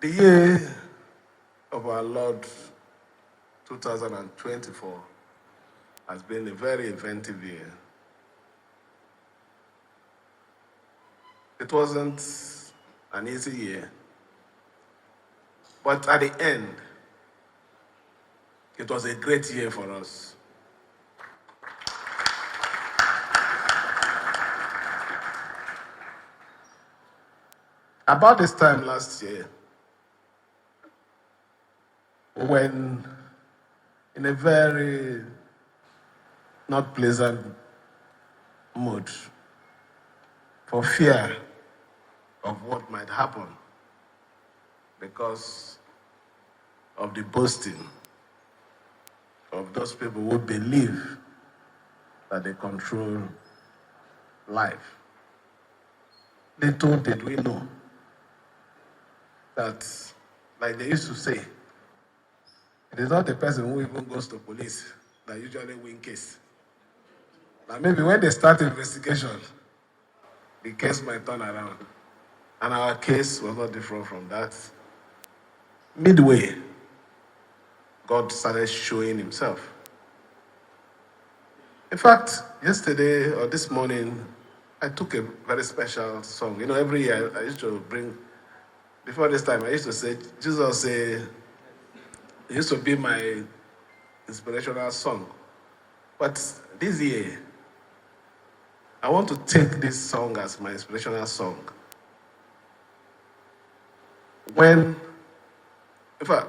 The year of our Lord 2024 has been a very inventive year. It wasn't an easy year, but at the end, it was a great year for us. About this time last year, when in a very not pleasant mood for fear of what might happen because of the boasting of those people who believe that they control life. Little did we know that, like they used to say, it is not the person who even goes to police that usually win case. Now maybe when they start investigation, the case might turn around. And our case was not different from that. Midway, God started showing himself. In fact, yesterday or this morning, I took a very special song. You know, every year I used to bring, before this time, I used to say, Jesus say, it used to be my inspirational song. But this year, I want to take this song as my inspirational song. In fact,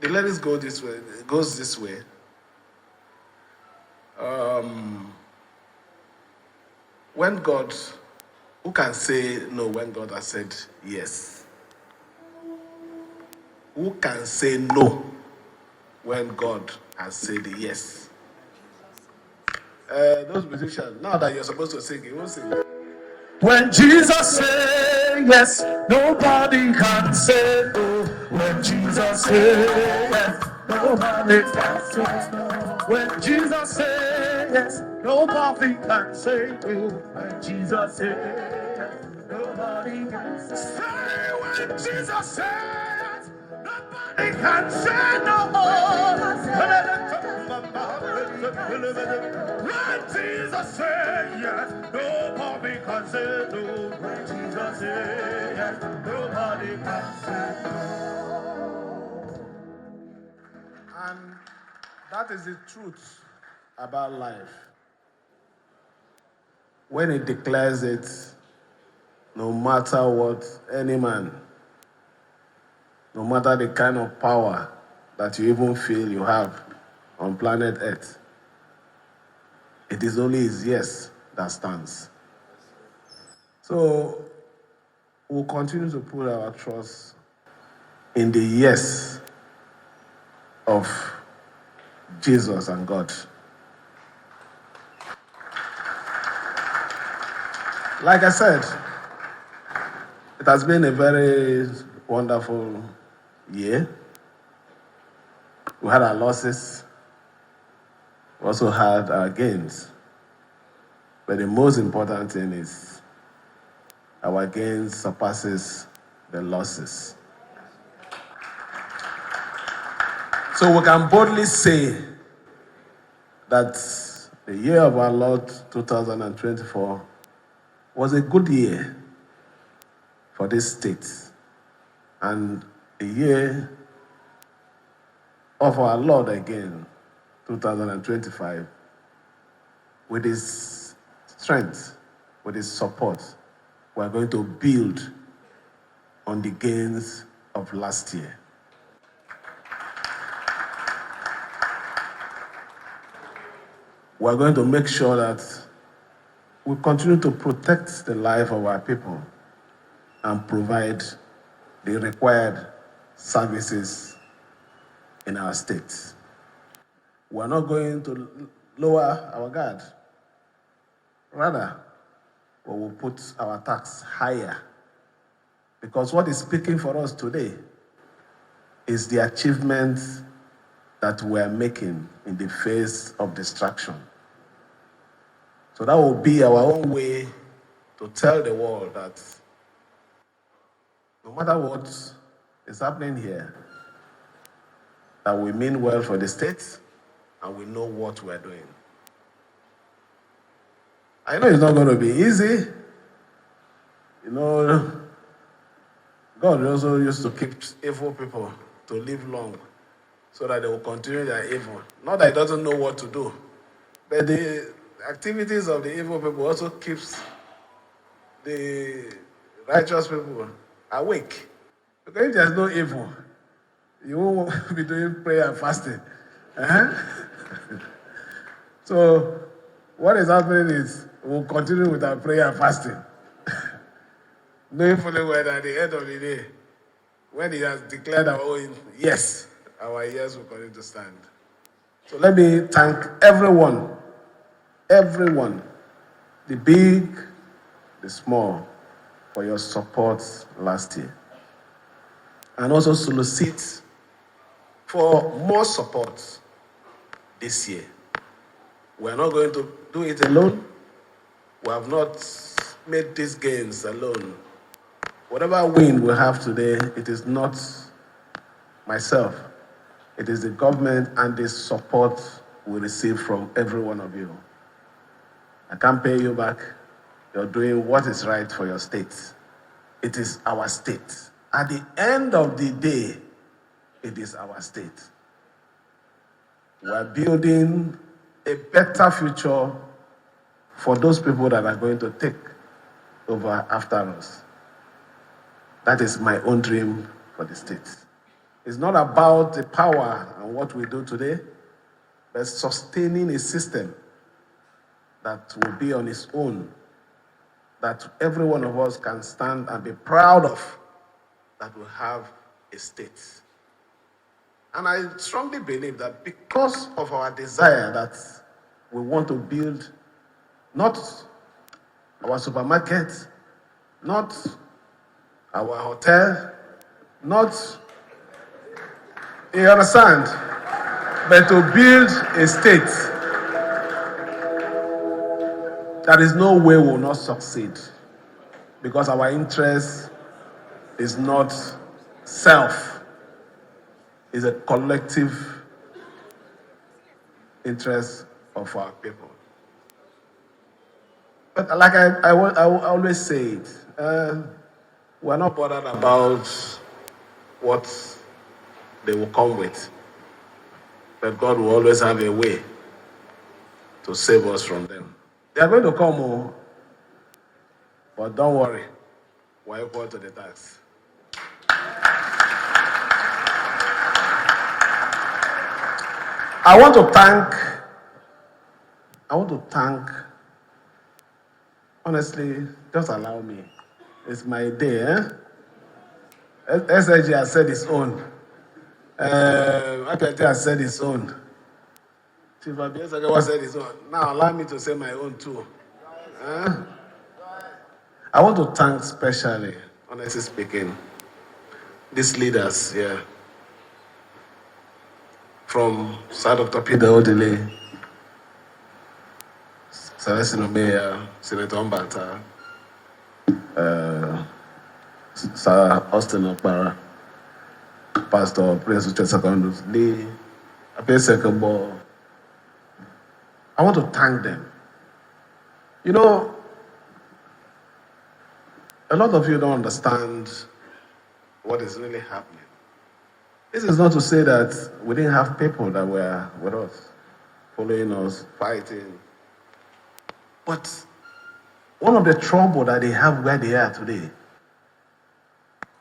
the lyrics go this way, it goes this way. When God, who can say no when God has said yes? Who can say no when God has said yes? Those musicians, now that you're supposed to sing, you won't sing. When Jesus said yes, nobody can say no. When Jesus said yes, nobody can say no. When Jesus said yes, nobody can say no. When Jesus said yes, nobody can say. When Jesus said yes, nobody can say no. When Jesus said yes, nobody can say no. When Jesus said yes, nobody can say no. And that is the truth about life. When it declares it, no matter what any man, no matter the kind of power that you even feel you have on planet Earth, it is only his yes that stands. So we'll continue to put our trust in the yes of Jesus and God. Like I said, it has been a very wonderful year. We had our losses, we also had our gains. But the most important thing is our gains surpasses the losses. So we can boldly say that the year of our Lord 2024 was a good year for this state, and a year of our Lord again, 2025, with his strength, with his support, we are going to build on the gains of last year. We are going to make sure that we continue to protect the life of our people and provide the required services in our state. We are not going to lower our guard. Rather, we will put our tax higher, because what is speaking for us today is the achievements that we are making in the face of distraction. So that will be our own way to tell the world that no matter what is happening here, that we mean well for the state and we know what we're doing. I know it's not going to be easy. You know, God also used to keep evil people to live long so that they will continue their evil. Not that he doesn't know what to do, but the activities of the evil people also keeps the righteous people awake. Because if there's no evil, you won't be doing prayer and fasting. So what is happening is we'll continue with our prayer and fasting. Knowing fully well that at the end of the day, when he has declared our own yes, our yes will continue to stand. So let me thank everyone, the big, the small, for your support last year. And also solicit for more support this year. We are not going to do it alone. We have not made these gains alone. Whatever win we have today, it is not myself. It is the government and the support we receive from every one of you. I can't pay you back. You're doing what is right for your state. It is our state. At the end of the day, it is our state. We're building a better future for those people that are going to take over after us. That is my own dream for the state. It's not about the power and what we do today, but sustaining a system that will be on its own, that every one of us can stand and be proud of, that we have a state. And I strongly believe that because of our desire that we want to build not our supermarket, not our hotel, not, you understand, but to build a state, there is no way we will not succeed, because our interest is not self, it's a collective interest of our people. But like I always say it, we're not bothered about what they will come with, but God will always have a way to save us from them. They are going to come, but don't worry, we're equal to the tax. I want to thank, honestly, just allow me. It's my day, SIG has said its own. AKT has said its own. Chief Abiyasakewa said his own. Now allow me to say my own too. I want to thank specially, honestly speaking, these leaders here. From Sir Dr. Peter Odile, Celestino Mayor, Senator Mbata, Sir Austin Okpara, Pastor Prince Uche Secondus, Lee, Ape Sekebo. I want to thank them. You know, a lot of you don't understand what is really happening. This is not to say that we didn't have people that were with us, following us, fighting. But one of the trouble that they have where they are today,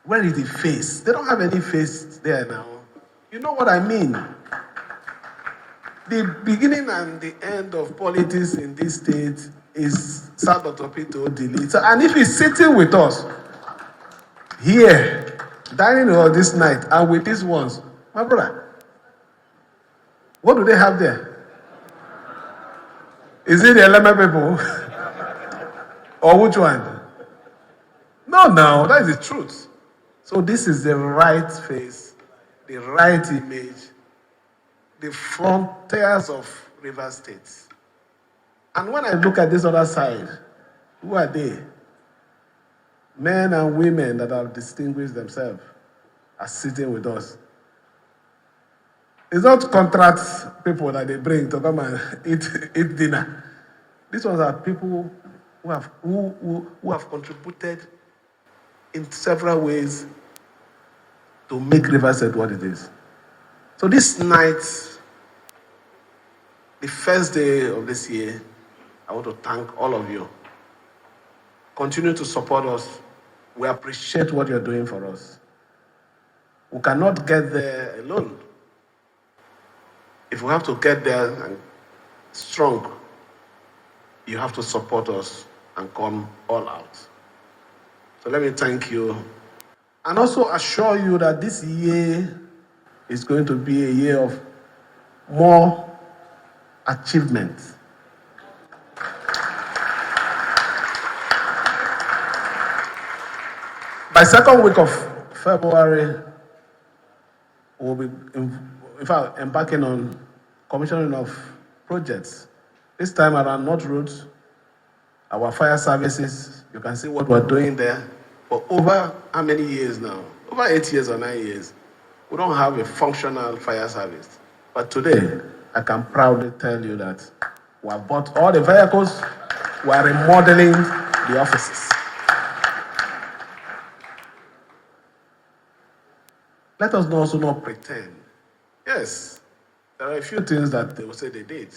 where is the face? They don't have any face there now. You know what I mean? The beginning and the end of politics in this state is Sir Dr. Peter Odili. And if he's sitting with us here, dining all this night, and with these ones, my brother, what do they have there? Is it the Eleme people? Or which one? No, that is the truth. So this is the right face, the right image, the frontiers of River State. And when I look at this other side, who are they? men and women that have distinguished themselves are sitting with us. It's not contract people that they bring to come and eat dinner. These ones are people who have contributed in several ways to make Riverside what it is. So this night, the first day of this year, I want to thank all of you. Continue to support us. We appreciate what you're doing for us. We cannot get there alone. If we have to get there and strong, you have to support us and come all out. So let me thank you. And also assure you that this year is going to be a year of more achievement. By second week of February, we'll be embarking on commissioning of projects. This time around North Road, our fire services, you can see what we're doing there. For over how many years now? Over 8 years or 9 years. We don't have a functional fire service. But today, I can proudly tell you that we have bought all the vehicles, we are remodeling the offices. Let us also not pretend. Yes, there are a few things that they will say they did.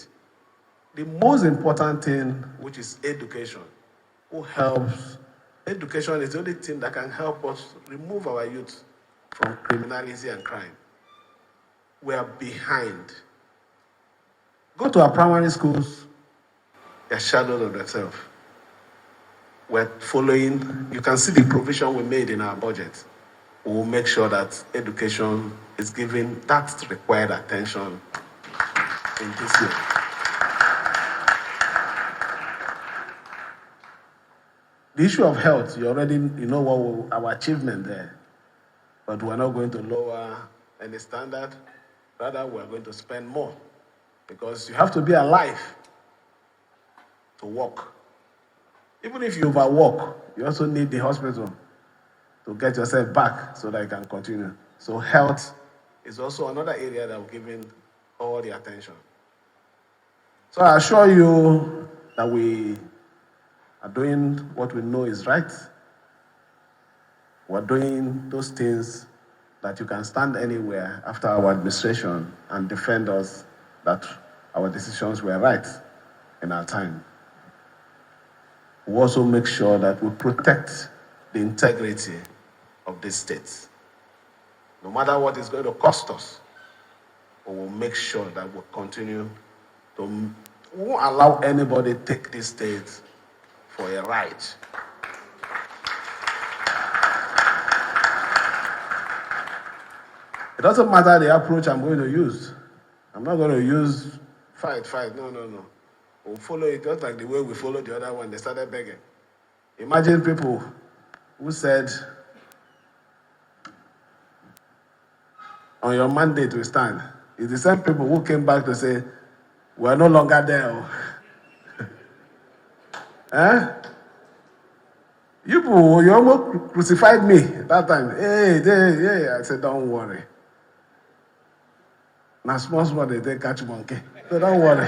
The most important thing, which is education, education is the only thing that can help us remove our youth from criminality and crime. We are behind. Go to our primary schools, they're shadows of themselves. We're following, you can see the provision we made in our budget. We will make sure that education is given that required attention in this year. The issue of health, you know what our achievement there, but we're not going to lower any standard. Rather, we're going to spend more because you have to be alive to work. Even if you overwork, you also need the hospital to get yourself back so that you can continue. So health is also another area that we're giving all the attention. So I assure you that we are doing what we know is right. We're doing those things that you can stand anywhere after our administration and defend us that our decisions were right in our time. We also make sure that we protect the integrity of this state. No matter what it's going to cost us, we will make sure that we continue to, we won't allow anybody to take this state for a ride. It doesn't matter the approach I'm going to use. I'm not going to use fight. No. We'll follow it just like the way we followed the other one. They started begging. Imagine people who said, on your mandate we stand. It's the same people who came back to say, we are no longer there. You almost crucified me that time. Hey, I said, don't worry. Now small they take catch monkey. So don't worry.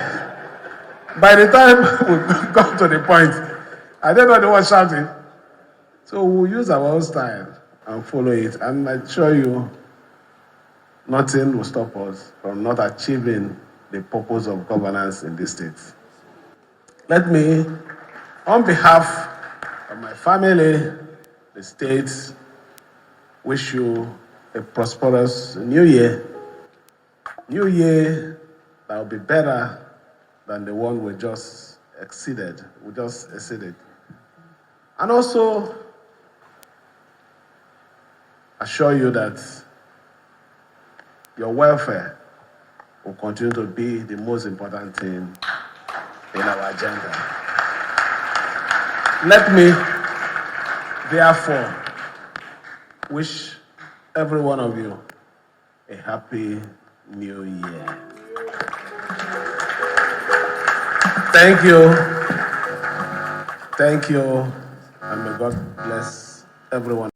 By the time we got to the point, I don't know the one shouting. So we'll use our own style and follow it. And I assure you, nothing will stop us from not achieving the purpose of governance in this state. Let me, on behalf of my family, the state, wish you a prosperous new year. New year that will be better than the one we just exceeded. And also assure you that your welfare will continue to be the most important thing in our agenda. Let me, therefore, wish every one of you a happy New Year. Thank you, and may God bless everyone.